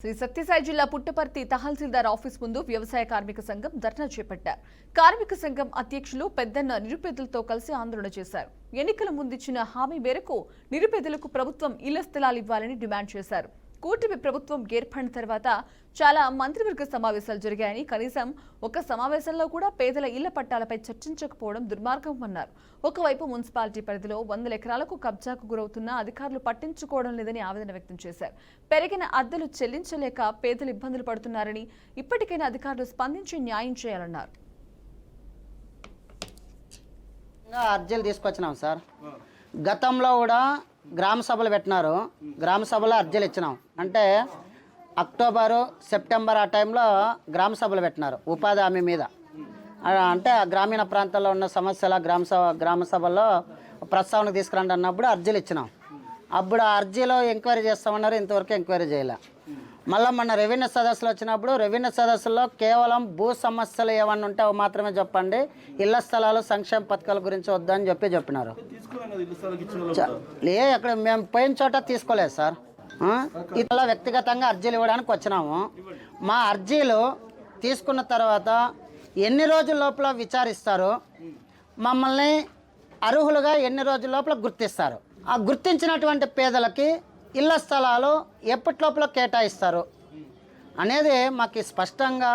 శ్రీ సత్యసాయి జిల్లా పుట్టపర్తి తహసీల్దార్ ఆఫీస్ ముందు వ్యవసాయ కార్మిక సంఘం ధర్నా చేపట్టారు. కార్మిక సంఘం అధ్యక్షులు పెద్దన్న నిరుపేదలతో కలిసి ఆందోళన చేశారు. ఎన్నికల ముందిచ్చిన హామీ మేరకు నిరుపేదలకు ప్రభుత్వం ఇళ్ల స్థలాలు ఇవ్వాలని డిమాండ్ చేశారు. కూటమి ప్రభుత్వం ఏర్పడిన తర్వాత చాలా మంత్రివర్గ సమావేశాలు జరిగాయని, కనీసం ఒక సమావేశంలో కూడా పేదల ఇళ్ల పట్టాలపై చర్చించకపోవడం దుర్మార్గమన్నారు. ఒకవైపు మున్సిపాలిటీ పరిధిలో 100 ఎకరాలకు కబ్జాకు గురవుతున్న అధికారులు పట్టించుకోవడం లేదని ఆవేదన వ్యక్తం చేశారు. పెరిగిన అద్దెలు చెల్లించలేక పేదలు ఇబ్బందులు పడుతున్నారని, ఇప్పటికైనా అధికారులు స్పందించి న్యాయం చేయాలన్నారు. అర్జీలు తీసుకొచ్చినాం సార్. గతంలో కూడా గ్రామ సభలు పెట్టినారు. గ్రామ సభలో అర్జీలు ఇచ్చినాం. అంటే అక్టోబరు సెప్టెంబర్ ఆ టైంలో గ్రామ సభలు పెట్టినారు ఉపాధి హామీ మీద. అంటే గ్రామీణ ప్రాంతాల్లో ఉన్న సమస్యల గ్రామ సభల్లో ప్రస్తావనకు తీసుకురండి అన్నప్పుడు అర్జీలు ఇచ్చినాం. అప్పుడు ఆ అర్జీలో ఎంక్వైరీ చేస్తామన్నారు. ఇంతవరకు ఎంక్వైరీ చేయలే. మళ్ళీ మన రెవెన్యూ సదస్సులు వచ్చినప్పుడు రెవెన్యూ సదస్సులో కేవలం భూ సమస్యలు ఏమన్నా ఉంటే అవి మాత్రమే చెప్పండి, ఇళ్ల స్థలాలు సంక్షేమ పథకాల గురించి వద్దని చెప్పినారు. అక్కడ మేము పోయిన చోట తీసుకోలేదు సార్. ఇట్లా వ్యక్తిగతంగా అర్జీలు ఇవ్వడానికి వచ్చినాము. మా అర్జీలు తీసుకున్న తర్వాత ఎన్ని రోజుల లోపల విచారిస్తారు, మమ్మల్ని అర్హులుగా ఎన్ని రోజుల లోపల గుర్తిస్తారు, ఆ గుర్తించినటువంటి పేదలకి ఇళ్ల స్థలాలు ఎప్పటి లోపల కేటాయిస్తారు అనేది మాకు స్పష్టంగా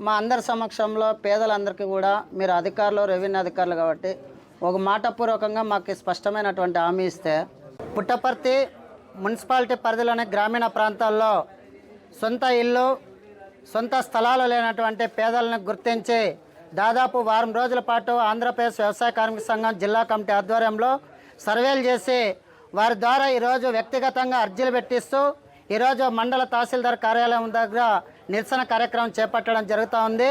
మా అందరి సమక్షంలో పేదలందరికీ కూడా, మీరు అధికారులు రెవెన్యూ అధికారులు కాబట్టి ఒక మాటపూర్వకంగా మాకు స్పష్టమైనటువంటి హామీ ఇస్తే, పుట్టపర్తి మున్సిపాలిటీ పరిధిలోని గ్రామీణ ప్రాంతాల్లో సొంత ఇల్లు సొంత స్థలాలు లేనటువంటి పేదలను గుర్తించి దాదాపు వారం రోజుల పాటు ఆంధ్రప్రదేశ్ వ్యవసాయ కార్మిక సంఘం జిల్లా కమిటీ ఆధ్వర్యంలో సర్వేలు చేసి వారి ద్వారా ఈరోజు వ్యక్తిగతంగా అర్జీలు పెట్టిస్తూ ఈరోజు మండల తహసీల్దార్ కార్యాలయం దగ్గర నిరసన కార్యక్రమం చేపట్టడం జరుగుతూ ఉంది.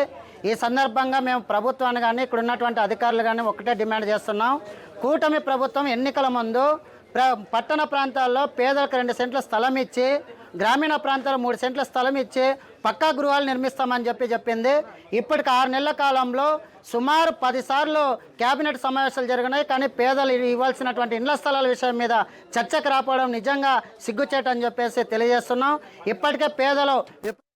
ఈ సందర్భంగా మేము ప్రభుత్వాన్ని కానీ ఇక్కడ ఉన్నటువంటి అధికారులు కానీ ఒకటే డిమాండ్ చేస్తున్నాం. కూటమి ప్రభుత్వం ఎన్నికల ముందు పట్టణ ప్రాంతాల్లో పేదలకు 2 సెంట్ల స్థలం ఇచ్చి, గ్రామీణ ప్రాంతాల్లో 3 సెంట్ల స్థలం ఇచ్చి పక్కా గృహాలు నిర్మిస్తామని చెప్పింది. ఇప్పటికి 6 నెలల కాలంలో సుమారు 10 సార్లు కేబినెట్ సమావేశాలు జరిగినాయి. కానీ పేదలు ఇవ్వాల్సినటువంటి ఇండ్ల స్థలాల విషయం మీద చర్చకు రాపోవడం నిజంగా సిగ్గుచేటని చెప్పేసి తెలియజేస్తున్నాం. ఇప్పటికే పేదలు